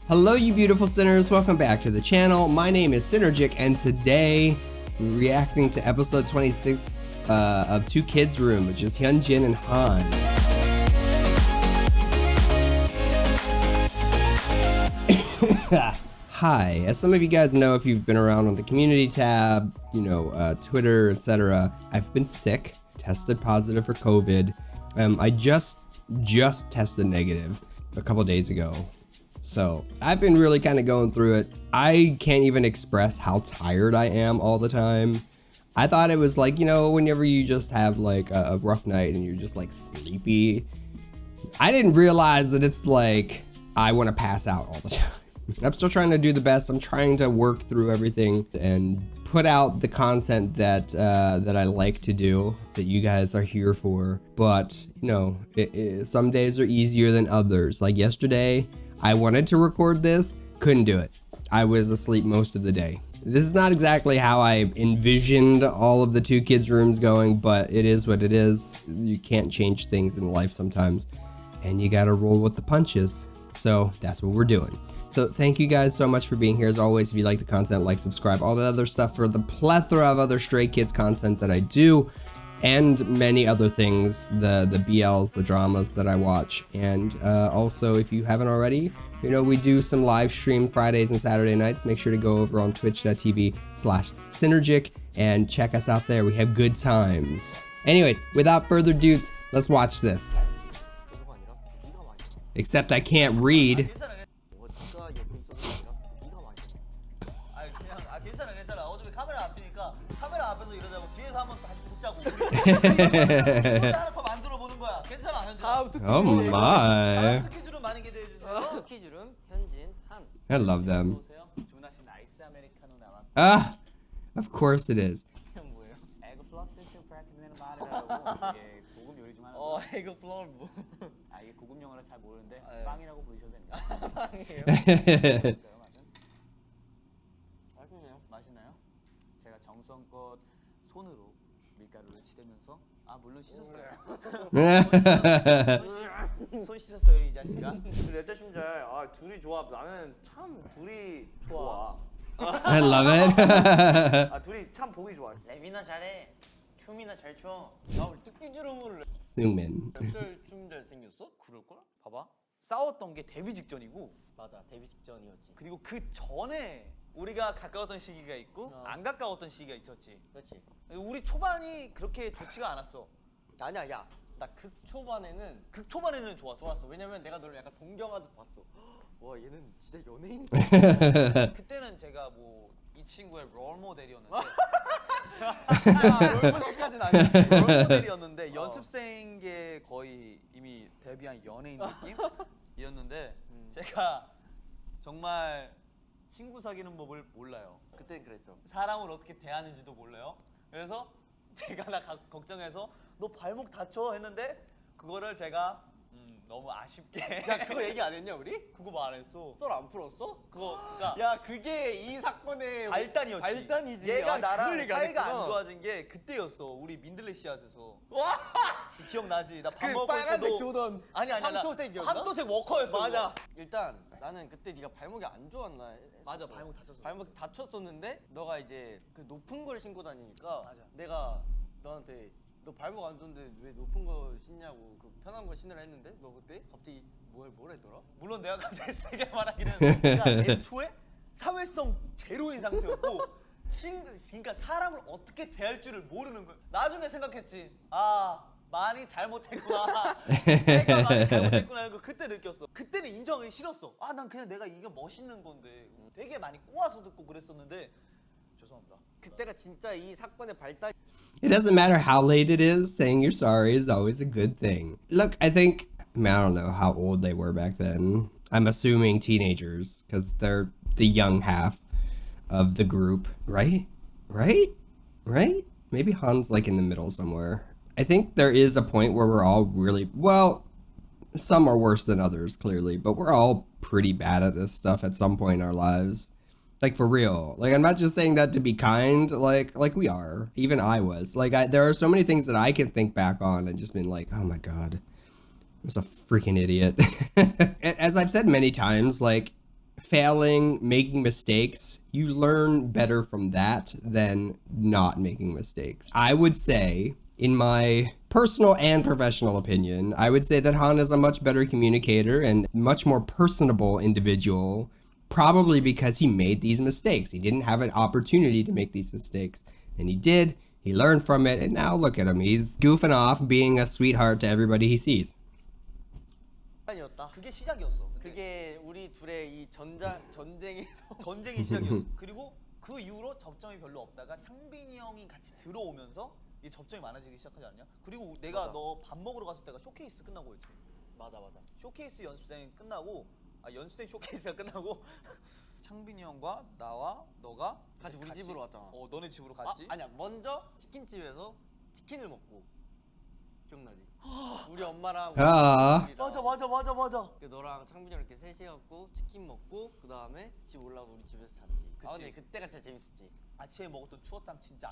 Hello, you beautiful sinners. Welcome back to the channel. My name is Psynergic, and today we're reacting to episode 26 of 투키즈룸, which is Hyunjin and Han. Hi, as some of you guys know, if you've been around on the community tab, Twitter, etc., I've been sick, tested positive for COVID. I just tested negative a couple days ago. So I've been really kind of going through it. I can't even express how tired I am all the time. I thought it was like, whenever you just have like a rough night and you're just like sleepy. I didn't realize that it's like I want to pass out all the time. I'm still trying to do the best. I'm trying to work through everything and put out the content that I like to do, that you guys are here for. But, some days are easier than others. Like yesterday, I wanted to record this, couldn't do it. I was asleep most of the day. This is not exactly how I envisioned all of the 투키즈rooms going, but it is what it is. You can't change things in life sometimes, and you gotta roll with the punches. So that's what we're doing. So thank you guys so much for being here. As always, if you like the content, like, subscribe, all the other stuff for the plethora of other Stray Kids content that I do, and many other things, the BLs, the dramas that I watch. And also, if you haven't already, we do some live stream Fridays and Saturday nights. Make sure to go over on twitch.tv/Psynergic and check us out there. We have good times. Anyways, without further ado, let's watch this. Except I can't read. Oh my. I love them. Of course it is. 물론 씻었어요. 손 씻었어요, 이 자식아. 레드심잘 둘이 좋아. 나는 참 둘이 좋아. I love it. 둘이 참 보기 좋아. 레미나 잘해. 춤이나 잘 춰. 나 우리 투키즈룸을 Suman. 춤 잘생겼어? 그럴걸? 봐봐. 싸웠던 게 데뷔 직전이고. 맞아, 데뷔 직전이었지. 그리고 그 전에 우리가 가까웠던 시기가 있고 안 가까웠던 시기가 있었지. 그렇지. 우리 초반이 그렇게 좋지가 않았어. 아니야, 야. 나 극초반에는 좋았어. 왜냐면 내가 너를 약간 동경하듯 봤어. 와, 얘는 진짜 연예인. 그때는 제가 뭐 이 친구의 롤 모델이었는데. 롤 모델까지는 아니지. 롤 모델이었는데 연습생계 거의 이미 데뷔한 연예인 느낌이었는데 제가 정말 친구 사귀는 법을 몰라요. 그땐 그랬죠. 사람을 어떻게 대하는지도 몰라요. 그래서 제가 걱정해서 너 발목 다쳐 했는데 그거를 제가 너무 아쉽게. 야, 그거 얘기 안 했냐 우리? 그거 말 안 했어. 썰 안 풀었어? 그러니까 야, 그게 이 사건의 발단이었지. 발단이지. 얘가 나랑 사이가 안 안 좋아진 게 그때였어. 우리 민들레 씨앗에서. 와! 기억나지? 나 밥 그 먹을 빨간색 때도 조던. 아니 한토색이었나? 한토색 워커였어. 맞아. 일단 나는 그때 네가 발목이 안 좋았나 했었어. 맞아, 발목 다쳤어. 발목 다쳤었는데 너가 이제 그 높은 걸 신고 다니니까 맞아. 내가 너한테 너 발목 안 좋은데 왜 높은 거 신냐고 그 편한 거 신으라 했는데 너 그때 갑자기 뭘 했더라? 물론 내가 갑자기 세게 말하긴 했는데 애초에 사회성 제로인 상태였고 그러니까 사람을 어떻게 대할 줄을 모르는 거야. 나중에 생각했지. 많이 잘못했구나. 내가 많이 잘못했구나 하고 그때 느꼈어. 그때는 인정하기 싫었어. 난 그냥 내가 이게 멋있는 건데 되게 많이 꼬아서 듣고 그랬었는데 죄송합니다. 그때가 진짜 이 사건의 발단. It doesn't matter how late it is, saying you're sorry is always a good thing. Look, I don't know how old they were back then. I'm assuming teenagers, because they're the young half of the group, right? Maybe Han's like in the middle somewhere. I think there is a point where we're all really, well, some are worse than others, clearly, but we're all pretty bad at this stuff at some point in our lives. Like, for real. Like, I'm not just saying that to be kind, like we are. Even I was. Like, there are so many things that I can think back on and just been like, oh my god, I was a freaking idiot. As I've said many times, like, failing, making mistakes, you learn better from that than not making mistakes. I would say, in my personal and professional opinion, I would say that Han is a much better communicator and much more personable individual, probably because he made these mistakes. He didn't have an opportunity to make these mistakes, and he did. He learned from it, and now look at him. He's goofing off, being a sweetheart to everybody he sees. 아니었다. 그게 시작이었어. 그게 우리 둘의 이 전쟁에서 전쟁이 시작이었어. 그리고 그 이후로 접점이 별로 없다가 창빈이 형이 같이 들어오면서 이 접점이 많아지기 시작하지 않냐? 그리고 내가 맞아. 너 밥 먹으러 갔을 때가 쇼케이스 끝나고 있지. 맞아. 쇼케이스 연습생 끝나고 연습생 쇼케이스가 끝나고 창빈이 형과 나와 너가 같이 우리 집으로 왔잖아. 너네 집으로 갔지. 아니야. 먼저 치킨집에서 치킨을 먹고 기억나지? 우리 엄마랑 아. 맞아. 너랑 창빈이랑 이렇게 셋이었고 치킨 먹고 그 다음에 집 올라가서 우리 집에서 잤지. 그치. 근데 그때가 진짜 재밌었지. 아침에 먹었던 추어탕 진짜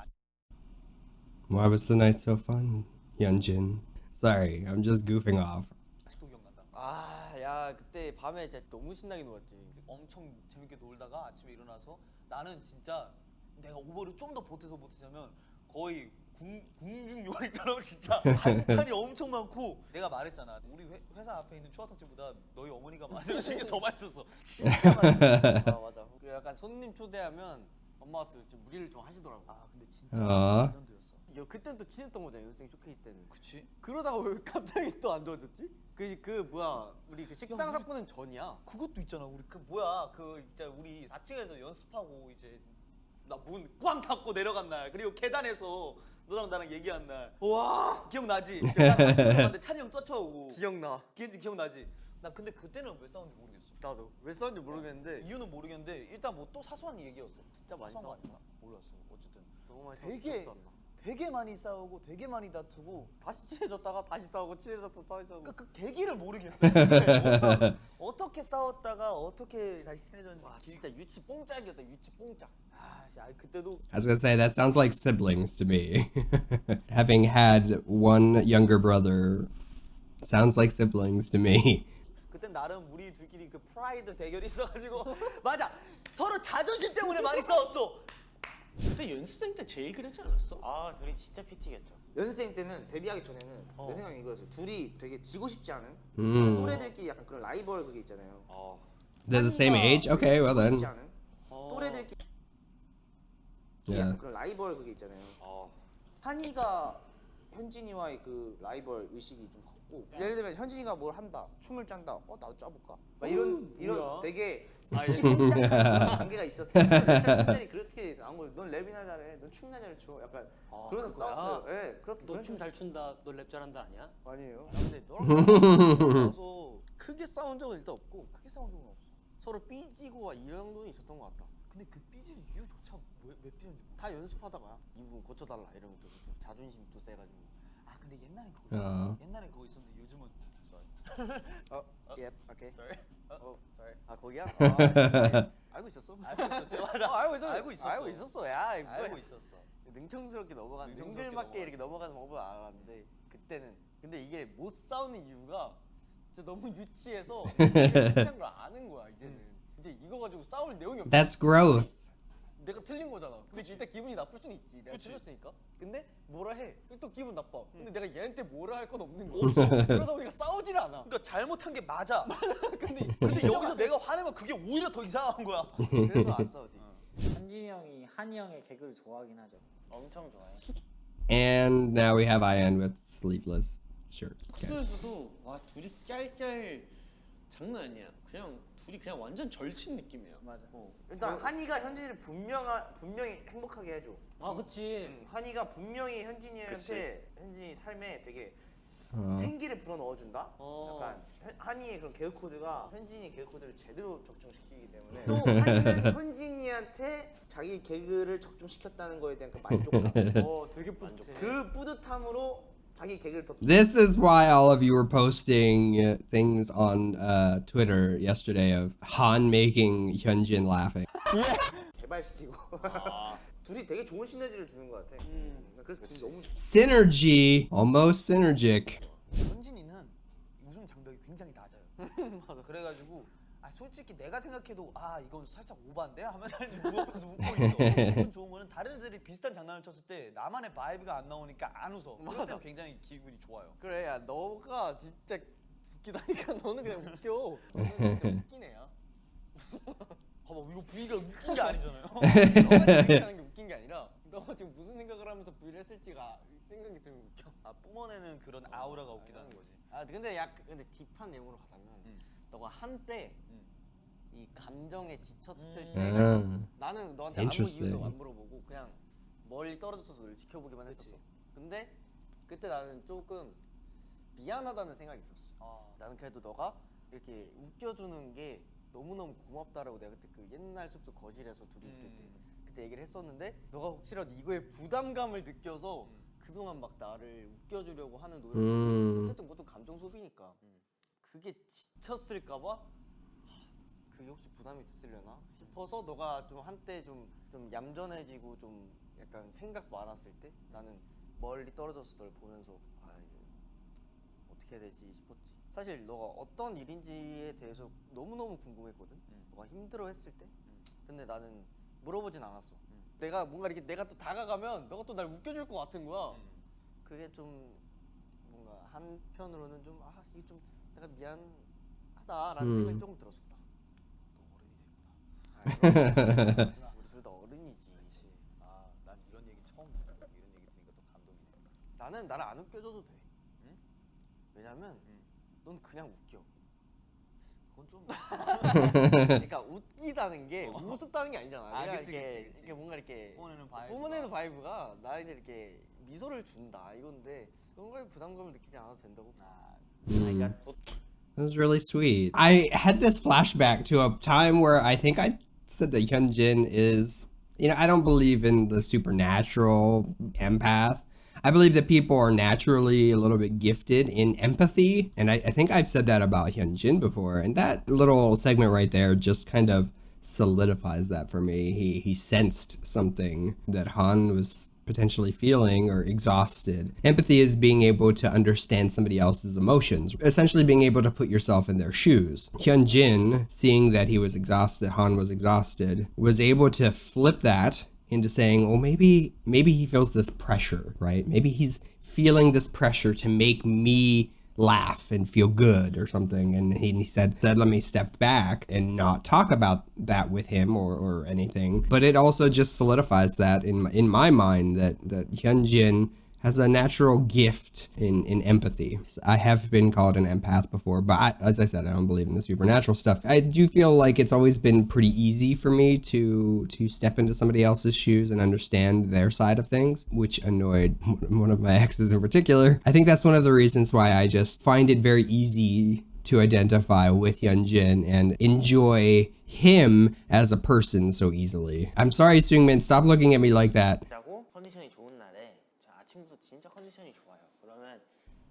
Why was the night so fun, Hyunjin? Sorry, I'm just goofing off. 아직도 기억난다. 야 그때 밤에 진짜 너무 신나게 놀았지. 엄청 재밌게 놀다가 아침에 일어나서 나는 진짜 내가 오버를 좀 더 보태자면 거의 궁중 요리처럼 진짜 반찬이 엄청 많고 내가 말했잖아. 우리 회사 앞에 있는 추어탕집보다 너희 어머니가 만드시는 게 더 맛있었어. 진짜 맛있었어. 맞아. 그 약간 손님 초대하면 엄마가 또 좀 무리를 좀 하시더라고. 근데 진짜 아. 레전드였어. 그때는 또 친했던 거잖아. 연생 쇼케이스 때는. 그치? 그러다가 왜 갑자기 또 안 도와줬지? 그 뭐야 우리 그 식당 사건은 전이야. 그것도 있잖아. 우리 그 뭐야 진짜 우리 4층에서 연습하고 이제 나 문 꽝 닫고 내려간 날 그리고 계단에서 너랑 나랑 얘기한 날. 와 기억나지? 근데 찬이 형 쫓아오고. 기억나. 기억나지? 나 근데 그때는 왜 싸웠는지 모르겠어. 나도 왜 싸웠는지 모르겠는데 이유는 모르겠는데 일단 뭐 또 사소한 얘기였어. 진짜 많이 사소한 거 싸웠다. 아닌가? 몰랐어. 어쨌든 너무 많이 되게 싸웠어. 되게 많이 싸우고 되게 많이 다투고 다시 친해졌다가 다시 싸우고 친해졌다 싸우고. 그 계기를 모르겠어. 어떻게 싸웠다가 어떻게 다시 친해졌는지. 와 진짜 유치 뽕짝이었다. 유치 뽕짝. 그때도 I was gonna say, that sounds like siblings to me. Having had one younger brother sounds like siblings to me. 그때 나름 우리 둘끼리 그 프라이드 대결이 있어가지고 맞아 서로 자존심 때문에 많이 싸웠어. 그때 연습생 때 제일 그랬지 않았어? 둘이 진짜 PT겠죠. 연습생 때는 데뷔하기 전에는 내 생각엔 이거였어. 둘이 되게 지고 싶지 않은 또래들끼리 약간 그런 라이벌 그게 있잖아요. They're the same age? Okay, well then. 지고 싶지 않은 또래들끼리 Yeah. 약간 그런 라이벌 그게 있잖아요. 한이가 현진이와의 그 라이벌 의식이 좀 컸고 예를 들면 현진이가 뭘 한다, 춤을 짠다, 나도 짜볼까? 막 이런 되게 시공작한 그런 관계가 있었어요. 일단 그렇게 나온 거예요. 넌 랩이나 잘해, 넌 춤이나 잘 춰. 약간 그래서 싸웠어요. 예, 그렇게 너 춤 잘 춘다, 너 랩 잘한다 아니야? 아니에요. 근데 너랑 싸워서 크게 싸운 적은 일단 없고 크게 싸운 적은 없어. 서로 삐지고 이런 건 있었던 것 같다. 근데 그 삐질 이유조차 왜 삐졌는지 모르겠어. 다 연습하다가 이분 고쳐달라 이러면 또 자존심이 또 세가지고. 근데 옛날엔 그거 있었어. 어. 옛날엔 그거 있었는데 요즘은 예, 오케이. sorry. sorry. 거기야? 알고 있었어? 알고 있었지. 알고 있었어. 알고 있었어. 야, 알고 있었어. 능청스럽게 넘어가는 능청스럽게 능글맞게 이렇게 넘어가는 방법을 알았는데 그때는 근데 이게 못 싸우는 이유가 진짜 너무 유치해서 이런 걸 아는 거야 이제는. 이제 이거 가지고 싸울 내용이 없어. That's growth. 내가 틀린 거잖아. 근데 진짜 기분이 나쁠 수는 있지. 내가 틀렸으니까. 근데 뭐라 해. 또 기분 나빠. 근데 내가 얘한테 뭐라 할 건 없는 거. 그러다 보니까 싸우질 않아. 그러니까 잘못한 게 맞아. 근데 여기서 내가 화내면 그게 오히려 더 이상한 거야. 그래서 안 싸우지. 현진이 형이 한이 형의 개그를 좋아하긴 하죠. 엄청 좋아해. And now we have Ian with sleeveless shirt. Okay. 숙소에서도 와 둘이 깰깰 장난 아니야. 그냥 둘이 그냥 완전 절친 느낌이야. 맞아. 일단 한이가 현진이를 분명히 행복하게 해줘. 그치. 한이가 분명히 현진이한테 현진이 삶에 되게 생기를 불어 넣어준다. 약간 한이의 그런 개그 코드가 현진이 개그 코드를 제대로 적중시키기 때문에 또 한이는 현진이한테 자기 개그를 적중시켰다는 거에 대한 그 만족감. 되게 뿌듯해. 그 뿌듯함으로 자기 개그를 더 This is why all of you were posting things on Twitter yesterday of Han making Hyunjin laughing. 개발시키고 둘이 되게 좋은 시너지를 주는 것 같아. 그래서 둘이 너무 Synergy, almost synergic. 현진이는 웃음 장벽이 굉장히 낮아요. 맞아. 그래가지고 솔직히 내가 생각해도 아 이건 살짝 오반데 하면 사실 누워서 웃고 있어. 기분 좋은 거는 다른 애들이 비슷한 장난을 쳤을 때 나만의 바이브가 안 나오니까 안 웃어. 그럴 때 굉장히 기분이 좋아요. 그래 야 너가 진짜 웃기다니까 너는 그냥 웃겨. 너는 진짜 웃긴 애야. 봐봐 이거 V가 웃긴 게 아니잖아요. 너가 지금 하는 게 웃긴 게 아니라 너가 지금 무슨 생각을 하면서 V를 했을지가 생각이 들면 웃겨. 아 뿜어내는 그런 아우라가 웃기다는 거지. 아 근데 딥한 내용으로 가자면 너가 한때 이 감정에 지쳤을 때 나는 너한테 아무 Interesting. 이유도 안 물어보고 그냥 멀리 떨어져서 너를 지켜보기만 했었어. 근데 그때 나는 조금 미안하다는 생각이 들었어. 나는 그래도 너가 이렇게 웃겨주는 게 너무너무 고맙다라고 내가 그때 그 옛날 숙소 거실에서 둘이 있을 때 그때 얘기를 했었는데 너가 혹시라도 이거에 부담감을 느껴서 그동안 막 나를 웃겨주려고 하는 노력을 어쨌든 그것도 감정 소비니까 그게 지쳤을까봐 그게 혹시 부담이 됐으려나 싶어서 너가 좀 한때 좀 얌전해지고 좀 약간 생각 많았을 때 나는 멀리 떨어져서 널 보면서 아 이거 어떻게 해야 되지 싶었지. 사실 너가 어떤 일인지에 대해서 너무너무 궁금했거든. 너가 힘들어했을 때. 근데 나는 물어보진 않았어. 내가 뭔가 이렇게 내가 또 다가가면 너가 또 날 웃겨줄 것 같은 거야. 그게 좀 뭔가 한편으로는 좀 아 이게 좀 내가 미안하다라는 생각이 조금 들었었다. 너 어른이 됐구나. 우리 둘 다 어른이지. 그렇지. 아 난 이런 얘기 처음 들어. 이런 얘기 들으니까 또 감동이네. 나는 나를 안 웃겨줘도 돼. 응? 왜냐면 넌 그냥 웃겨. 그건 좀. 그러니까 웃기다는 게 우습다는 게 아니잖아. 아, 내가 그치, 이렇게, 그치. 이렇게 뭔가 이렇게 뿜어내는 바이브가. 뿜어내는 바이브가 나에게 이렇게 미소를 준다 이건데 그런 거에 부담감을 느끼지 않아도 된다고. 그러니까 That was really sweet. I had this flashback to a time where I think I said that Hyunjin is, I don't believe in the supernatural empath. I believe that people are naturally a little bit gifted in empathy. And I think I've said that about Hyunjin before. And that little segment right there just kind of solidifies that for me. He sensed something that Han was potentially feeling or exhausted. Empathy is being able to understand somebody else's emotions, essentially being able to put yourself in their shoes. Hyunjin, seeing that he was exhausted, Han was exhausted, was able to flip that into saying, oh, maybe he feels this pressure, right? Maybe he's feeling this pressure to make me laugh and feel good or something. And he said, let me step back and not talk about that with him or anything. But it also just solidifies that in my mind that Hyunjin has a natural gift in empathy. I have been called an empath before, but as I said, I don't believe in the supernatural stuff. I do feel like it's always been pretty easy for me to step into somebody else's shoes and understand their side of things, which annoyed one of my exes in particular. I think that's one of the reasons why I just find it very easy to identify with Hyunjin and enjoy him as a person so easily. I'm sorry, Seungmin, stop looking at me like that. 자고 컨디션이 좋은 날에 저 아침부터 진짜 컨디션이 좋아요. 그러면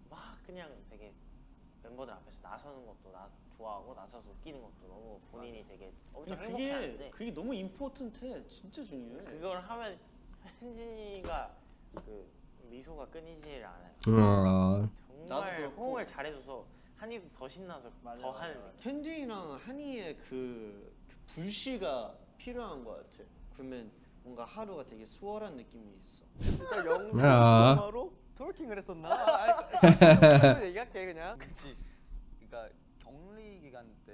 막 그냥 되게 멤버들 앞에서 나서는 것도 좋아하고 나서서 웃기는 것도 너무 본인이 되게 엄청 행복해하는데 그게 너무 임포턴트해. 진짜 중요해. 그걸 하면 현진이가 그 미소가 끊이질 않아요. Aww. 정말 호응을 잘해줘서 한이도 더 신나서 더 하는 느낌. 현진이랑 한이의 그 불씨가 필요한 것 같아. 그러면 뭔가 하루가 되게 수월한 느낌이 있어. 일단 영상 아. 전화로 트월킹을 했었나? 아, 얘기할게 그냥. 그치. 그러니까 격리 기간 때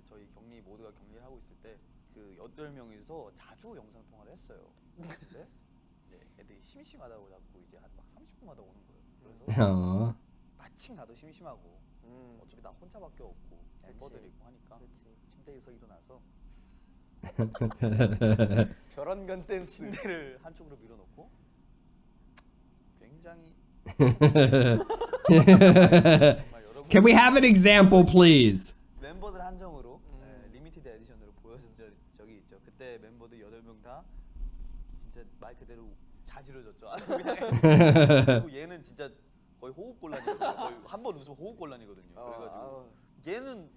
저희 격리 모두가 격리를 하고 있을 때 그 8명이서 자주 영상 통화를 했어요. 근데 이제 애들이 심심하다고 자꾸 이제 한 막 30분마다 오는 거예요. 그래서 Aww. 마침 나도 심심하고 어차피 나 혼자밖에 없고 멤버들이 있고 하니까 침대에서 일어나서 별안간 댄스. 침대를 한쪽으로 밀어놓고 굉장히 정말 여러분 Can we have an example, please? 멤버들 한정으로 리미티드 에디션으로 보여준 적이 있죠. 그때 멤버들 8명 다 진짜 말 그대로 자지러졌죠. 아주 그냥 그리고 얘는 진짜 거의 호흡곤란이거든요. 거의 한 번 웃으면 호흡곤란이거든요. 그래가지고 얘는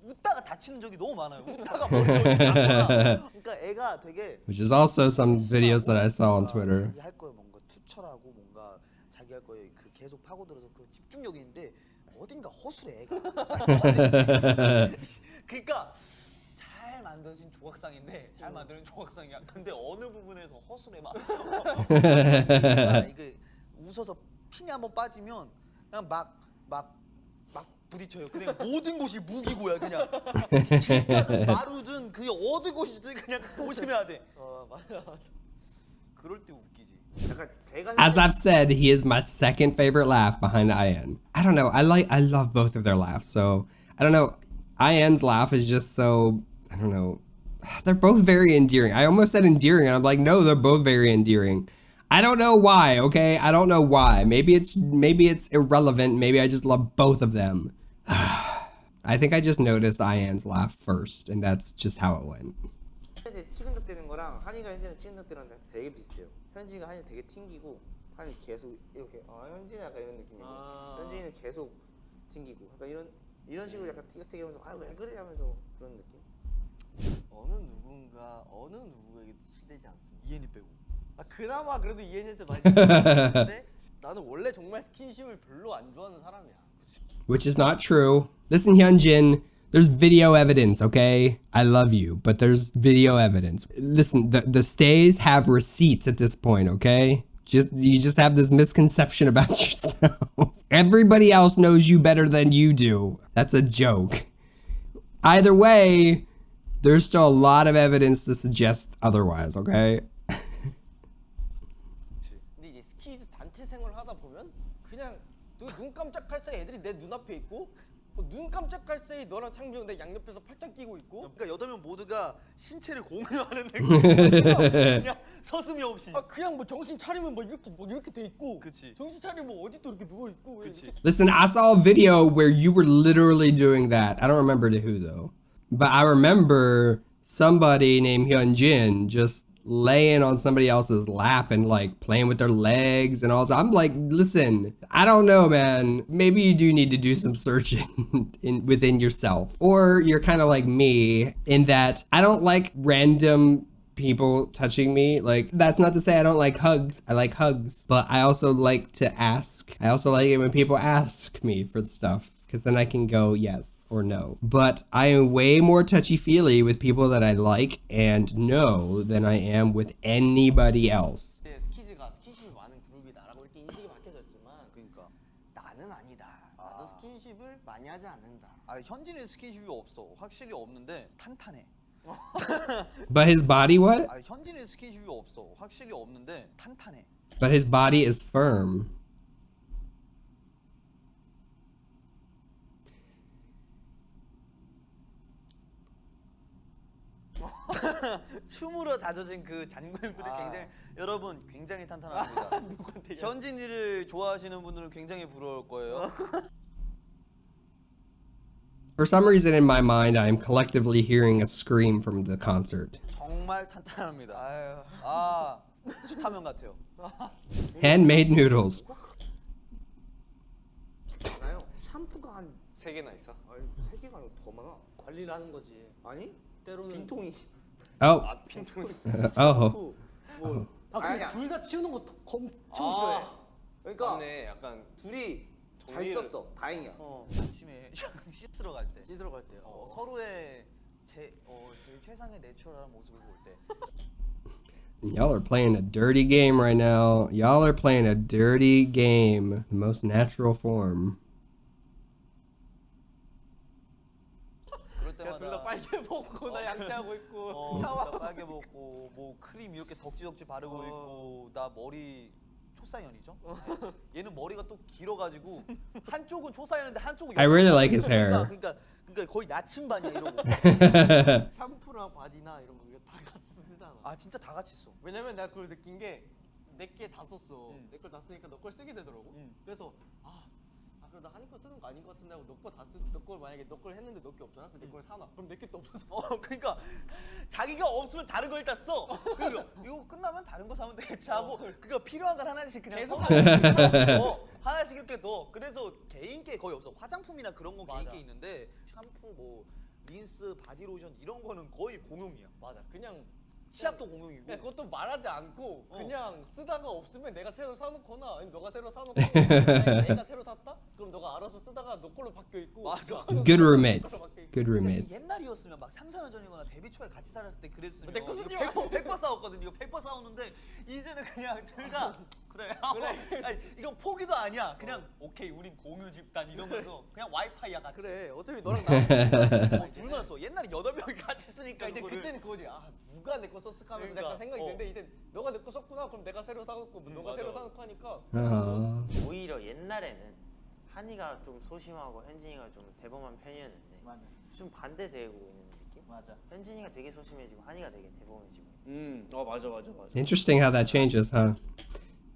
웃다가 다치는 적이 너무 많아요. 웃다가 머리 다거나. 그러니까 애가 되게 Which is also some videos that I saw on Twitter. 자기 할 거에 뭔가 투철하고 뭔가 자기 할 거에 그 계속 파고들어서 그 집중력이 있는데 어딘가 허술해 애가. 그러니까 만드신 조각상인데 잘 만드는 조각상이야. 근데 어느 부분에서 허술해 막. 이게 웃어서 핀이 한번 빠지면 그냥 막 부딪혀요. 그냥 모든 곳이 무기고야 그냥. 길가든 마루든 그냥 어디 곳이든 그냥 조심해야 돼. 맞아. 그럴 때 웃기지. 약간 제가 As I've said, he is my second favorite laugh behind Ian. I don't know. I love both of their laughs. So I don't know. Ian's laugh is just so, I don't know. They're both very endearing. I almost said endearing, and I'm like, no, they're both very endearing. I don't know why. Okay, I don't know why. Maybe it's irrelevant. Maybe I just love both of them. I think I just noticed Ian's laugh first, and that's just how it went. 현지 치근덕대는 거랑 한이가 현지는 치근덕대는 되게 비슷해요. 현지가 한이 되게 튕기고 한이 계속 이렇게 현지는 약간 이런 느낌이고 현지는 계속 튕기고 약간 이런 식으로 약간 티격태격하면서 왜 그래 하면서 그런 느낌. 어느 누구에게도 치대지 않습니다. 이엔이 빼고. 그나마 그래도 이해한테 많이 치는데 나는 원래 정말 스킨십을 별로 안 좋아하는 사람이야. Which is not true. Listen, Hyunjin, there's video evidence, okay? I love you, but there's video evidence. Listen, the stays have receipts at this point, okay? You just have this misconception about yourself. Everybody else knows you better than you do. That's a joke. Either way, there's still a lot of evidence to suggest otherwise, okay? 근데 이제 스키즈 단체 생활 하다 보면 그냥 눈 깜짝할 사이 애들이 내 눈앞에 있고 눈 깜짝할 사이 너랑 창빈 내 양옆에서 팔짱 끼고 있고 그러니까 8명 모두가 신체를 공유하는 느낌. 그냥 서슴이 없이. 그냥 뭐 정신 차리면 뭐 이렇게 돼 있고 그치. 정신 차리면 뭐 어디 또 이렇게 누워 있고 그치. Listen, I saw a video where you were literally doing that. I don't remember to who though. But I remember somebody named Hyunjin just laying on somebody else's lap and like playing with their legs and all that. I'm like, listen, I don't know, man. Maybe you do need to do some searching within yourself. Or you're kind of like me in that I don't like random people touching me. Like, that's not to say I don't like hugs. I like hugs. But I also like to ask. I also like it when people ask me for stuff, because then I can go yes or no. But I am way more touchy-feely with people that I like and know than I am with anybody else. 스키즈가 스킨십이 많은 그룹이다라고 이렇게 인식이 바뀌어졌지만 그러니까. 나는 아니다. 나도 스킨십을 많이 하지 않는다. 현진의 스킨십이 없어. 확실히 없는데 탄탄해. But his body what? 현진의 스킨십이 없어. 확실히 없는데 탄탄해. But his body is firm. 춤으로 다져진 그 잔골들이 여러분 굉장히 탄탄합니다. 현진이를 좋아하시는 분들은 굉장히 부러울 거예요. For some reason in my mind, I am collectively hearing a scream from the concert. 정말 탄탄합니다. 슈타면 같아요. Handmade noodles. 많아요. 샴푸가 한 3개나 있어? 아니 3개가 아니고 더 많아. 관리를 하는 거지. 아니? 때로는 빈통이. Oh. 빈통이. Oh. 근데 둘 다 치우는 거 엄청 싫어해. 그러니까 맞네, 약간 둘이 잘 썼어. 다행이야. 아침에 씻으러 갈 때. 씻으러 갈 때. 서로의 제일 최상의 내추럴한 모습을 볼 때. Y'all are playing a dirty game right now. Y'all are playing a dirty game. The most natural form. 그럴 때마다 둘 다 빨개 먹고 나 양치하고 있고 샤워 빨개 먹고 뭐 크림 이렇게 덕지덕지 바르고 있고 나 머리 초사연이죠? 얘는 머리가 또 길어가지고 한쪽은 초사연인데 한쪽은 I really like his hair. 그러니까 거의 나침반이야 이러고. 샴푸랑 바디나 이런 거 다 같이 쓰잖아. 진짜 다 같이 써. 왜냐면 내가 그걸 느낀 게 내게 다 썼어. 내 걸 다 쓰니까 너 걸 쓰게 되더라고. 그래서 그럼 나 한이 거 쓰는 거 아닌 것 같은데 하고 너 거 다 쓰. 너 걸 만약에 너 걸 했는데 너 게 없잖아. 그럼 내 걸 사놔. 그럼 내 게 또 없어져. 그러니까 자기가 없으면 다른 거 일단 써. 그래서 이거 끝나면 다른 거 사면 되겠지 하고 그거 필요한 건 하나씩 그냥 계속 하나씩 이렇게 둬. 그래서 개인 게 거의 없어. 화장품이나 그런 건 개인 게 있는데 샴푸 뭐 린스, 바디로션 이런 거는 거의 공용이야. 맞아. 그냥 치약도 공용이고. 그것도 말하지 않고 그냥 쓰다가 없으면 내가 새로 사놓거나 아니면 너가 새로 사놓거나 아니면 내가 새로 샀다? 그럼 너가 알아서 쓰다가 너 걸로 바뀌어 있고. 맞아. Good roommates. Good roommates. 옛날이었으면 막 3, 4년 전이거나 데뷔 초에 같이 살았을 때 그랬으면 내 것은 이거 100% 싸웠거든. 이거 100% 싸웠는데 이제는 그냥 둘다 그래. 아니, 이건 포기도 아니야. 그냥 오케이 우린 공유 집단 이러면서 그냥 와이파이야 같이. 그래 어차피 너랑 나랑 둘만 써. 옛날에 8명이 같이 쓰니까 이제 그거를. 그때는 그거지. 아 누가 내 거 썼을까 하면서 그러니까, 약간 생각이 드는데 이제 너가 내 거 썼구나 그럼 내가 새로 사놓고 너가 맞아. 새로 사놓고 하니까 오히려 옛날에는 한이가 좀 소심하고 현진이가 좀 대범한 편이었는데 맞아. 좀 반대되고 있는 느낌? 맞아. 현진이가 되게 소심해지고 한이가 되게 대범해지고. 맞아. Interesting how that changes, huh?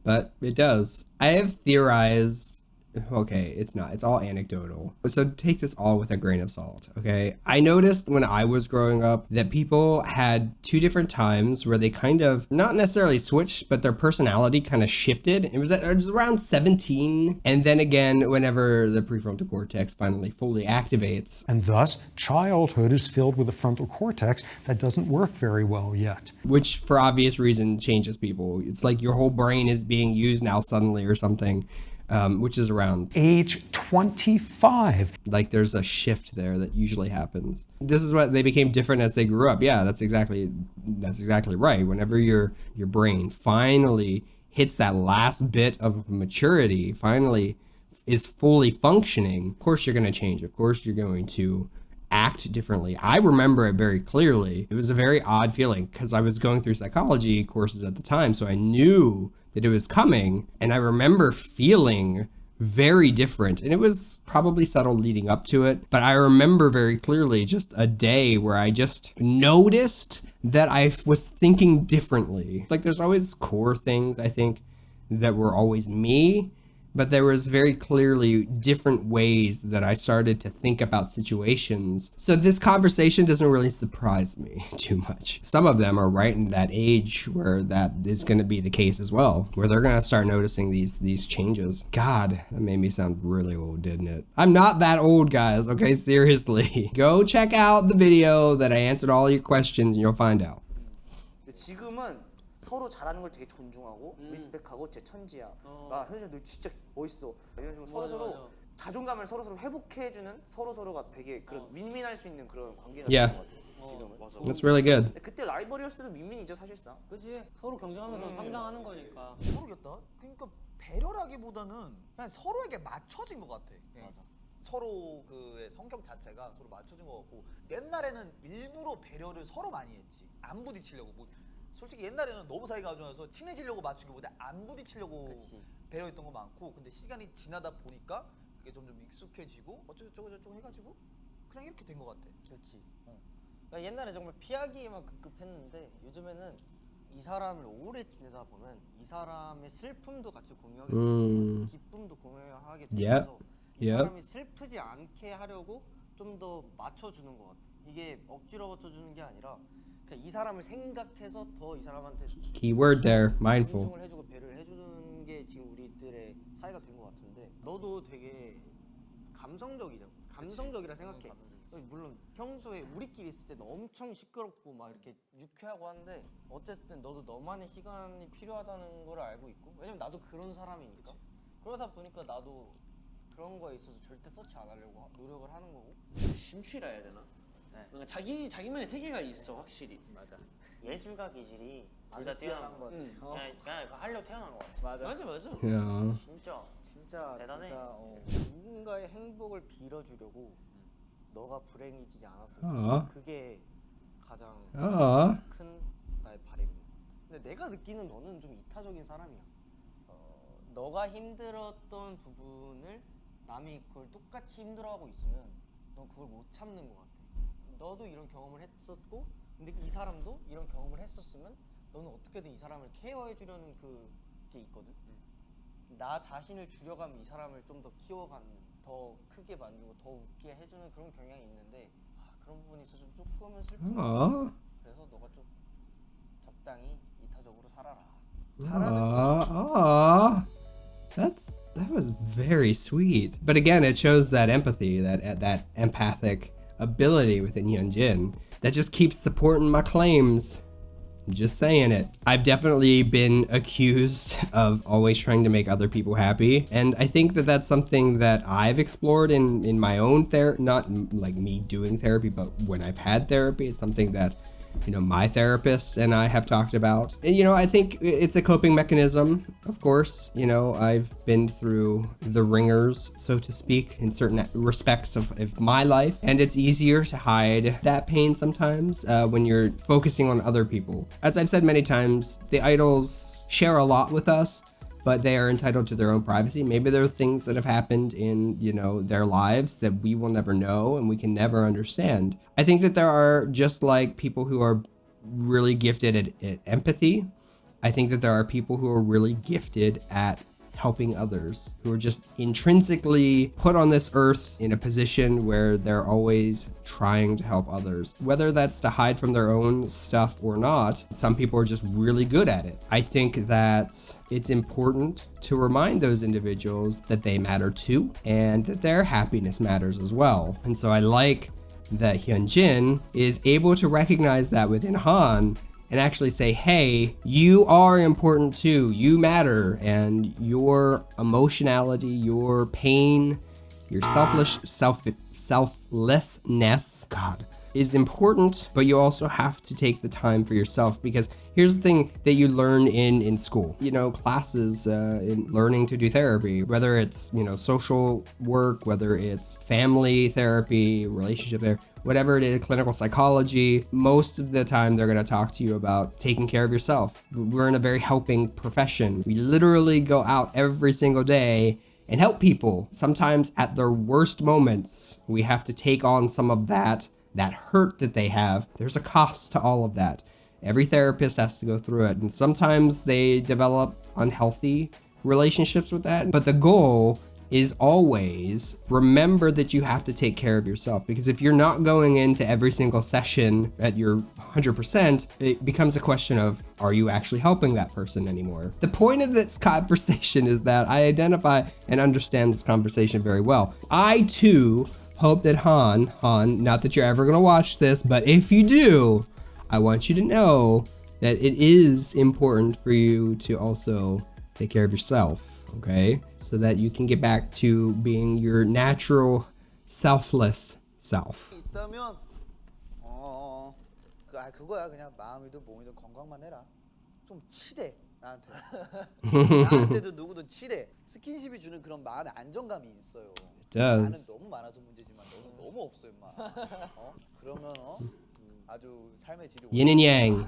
But it does. I have theorized. Okay, it's not. It's all anecdotal. So take this all with a grain of salt, okay? I noticed when I was growing up that people had two different times where they kind of, not necessarily switched, but their personality kind of shifted. It was around 17. And then again, whenever the prefrontal cortex finally fully activates. And thus, childhood is filled with a frontal cortex that doesn't work very well yet. Which, for obvious reason, changes people. It's like your whole brain is being used now suddenly or something. Which is around age 25. Like there's a shift there that usually happens. This is what they became different as they grew up. Yeah, that's exactly right. Whenever your brain finally hits that last bit of maturity, finally is fully functioning, of course you're going to change. Of course you're going to act differently. I remember it very clearly. It was a very odd feeling because I was going through psychology courses at the time, so I knew that it was coming, and I remember feeling very different, and it was probably subtle leading up to it, but I remember very clearly just a day where I just noticed that I was thinking differently. Like there's always core things, I think, that were always me, but there was very clearly different ways that I started to think about situations. So this conversation doesn't really surprise me too much. Some of them are right in that age where that is going to be the case as well, where they're going to start noticing these changes. God, that made me sound really old, didn't it? I'm not that old, guys, okay? Seriously. Go check out the video that I answered all your questions and you'll find out. 지금은 서로 잘하는 걸 되게 존중하고 리스펙하고 쟤 천지야. 아 현진 너 진짜 멋있어. 이런 식으로 서로 서로 자존감을 서로 서로 회복해주는 서로 서로가 되게 그런 윈윈할 수 있는 그런 관계가 Yeah. 되는 것 같아요. 지금은. That's really good. 근데 그때 라이벌이었을 때도 윈윈이죠 사실상. 그치 서로 경쟁하면서 성장하는 거니까. 모르겠다. 그러니까 배려라기보다는 그냥 서로에게 맞춰진 것 같아. 맞아. 서로 그의 성격 자체가 서로 맞춰진 것 같고 옛날에는 일부러 배려를 서로 많이 했지. 안 부딪히려고. 뭐 솔직히 옛날에는 너무 사이가 안 좋아서 친해지려고 맞추기보다 안 부딪히려고 그치. 배려했던 거 많고 근데 시간이 지나다 보니까 그게 점점 익숙해지고 어쩌고 저쩌고 해가지고 그냥 이렇게 된 것 같아. 그렇지. 그러니까 옛날에 정말 피하기에만 급급했는데 요즘에는 이 사람을 오래 지내다 보면 이 사람의 슬픔도 같이 공유하게 되고 기쁨도 공유하게 되면서 이 사람이 슬프지 않게 하려고 좀 더 맞춰주는 것 같아. 이게 억지로 맞춰주는 게 아니라 그냥 이 사람을 생각해서 더 이 사람한테 Keyword there, mindful. 존중을 해주고 배려를 해주는 게 지금 우리들의 사이가 된 것 같은데 너도 되게 감성적이라 생각해. 물론 평소에 우리끼리 있을 때도 엄청 시끄럽고 막 이렇게 유쾌하고 한데 어쨌든 너도 너만의 시간이 필요하다는 걸 알고 있고 왜냐면 나도 그런 사람이니까 그러다 보니까 나도 그런 거에 있어서 절대 터치 안 하려고 노력을 하는 거고 심취라 해야 되나? 네. 뭔가 자기만의 세계가 있어 확실히. 맞아. 예술가 기질이 진짜 뛰어난 것 같아. 그냥 그거 하려고 태어난 것 같아. 맞아. Yeah. 진짜 대단해. 누군가의 행복을 빌어주려고 너가 불행해지지 않았으면 그게 가장 큰 나의 바람이야. 근데 내가 느끼는 너는 좀 이타적인 사람이야. 너가 힘들었던 부분을 남이 그걸 똑같이 힘들어하고 있으면 넌 그걸 못 참는 것 같아. 너도 이런 경험을 했었고 근데 이 사람도 이런 경험을 했었으면 너는 어떻게든 이 사람을 케어해 주려는 그게 있거든. 나 자신을 줄여가면 이 사람을 좀 더 키워가는 더 크게 만들고 더 웃게 해주는 그런 경향이 있는데 그런 부분이 있어서 조금은 슬픈 거. 그래서 너가 좀 적당히 이타적으로 살아라. That was very sweet. But again, it shows that empathy, that empathic ability within Hyunjin that just keeps supporting my claims. Just saying it. I've definitely been accused of always trying to make other people happy. And I think that that's something that I've explored in my own therapy, not like me doing therapy, but when I've had therapy, it's something that, you know, my therapist and I have talked about. And, you know, I think it's a coping mechanism, of course. You know, I've been through the ringers, so to speak, in certain respects of my life. And it's easier to hide that pain sometimes when you're focusing on other people. As I've said many times, the idols share a lot with us, but they are entitled to their own privacy. Maybe there are things that have happened in, you know, their lives that we will never know and we can never understand. I think that there are, just like people who are really gifted at empathy, I think that there are people who are really gifted at helping others, who are just intrinsically put on this earth in a position where they're always trying to help others. Whether that's to hide from their own stuff or not, some people are just really good at it. I think that it's important to remind those individuals that they matter too, and that their happiness matters as well. And so I like that Hyunjin is able to recognize that within Han and actually say, hey, you are important too, you matter, and your emotionality, your pain, your selflessness, God, is important, but you also have to take the time for yourself, because here's the thing that you learn in school, you know, classes in learning to do therapy, whether it's, you know, social work, whether it's family therapy, relationship therapy, whatever it is, clinical psychology, most of the time they're going to talk to you about taking care of yourself. We're in a very helping profession. We literally go out every single day and help people. Sometimes at their worst moments, we have to take on some of that hurt that they have. There's a cost to all of that. Every therapist has to go through it. And sometimes they develop unhealthy relationships with that. But the goal is always remember that you have to take care of yourself, because if you're not going into every single session at your 100%, it becomes a question of, are you actually helping that person anymore? The point of this conversation is that I identify and understand this conversation very well. I too hope that Han, not that you're ever gonna watch this, but if you do, I want you to know that it is important for you to also take care of yourself, okay? So that you can get back to being your natural, selfless self. 있다면 그거야. 그냥 마음이든 몸이든 건강만 해라. 좀 치대 나한테. 나한테도 누구든 치대. 스킨십이 주는 그런 마음의 안정감이 있어요. It does. 나는 너무 많아서 문제지만 너는 너무 없어 임마. 그러면 아주 삶의 질이 Yin and yang.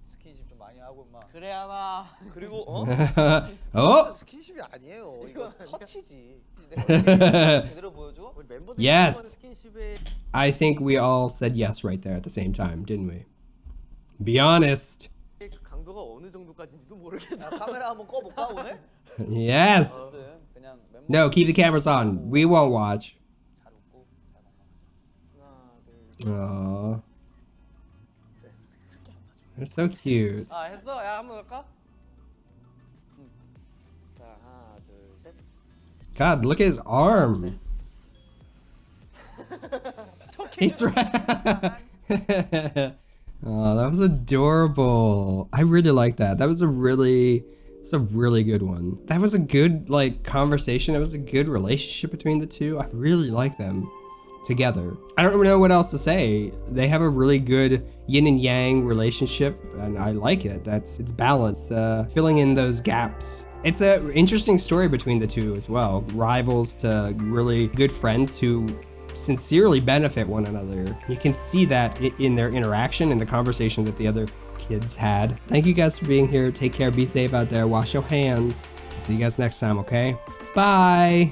스킨십 좀 많이 하고 임마. 그래 하나. 그리고 Oh, 스킨십이 아니에요. 이거 터치지. 내가 제대로 보여줘. 우리 멤버들 yes. 스킨십에 I think we all said yes right there at the same time, didn't we? Be honest. 그 강도가 어느 정도까지인지도 모르겠다. 카메라 한번 꺼볼까 오늘? Yes. 그냥 멤버 No, keep the cameras on. We won't watch. 잘 웃고 잘 먹어. Aww. They're so cute. 아 했어? 야 한번 할까? 자 하나 둘 셋. God, look at his arm. He's Oh, that was adorable. I really like that. That was a really good one. That was a good conversation. It was a good relationship between the two. I really like them together. I don't know what else to say. They have a really good yin and yang relationship, and I like it. It's balanced, filling in those gaps. It's an interesting story between the two as well. Rivals to really good friends who sincerely benefit one another. You can see that in their interaction and the conversation that the other kids had. Thank you guys for being here. Take care. Be safe out there. Wash your hands. See you guys next time, okay? Bye.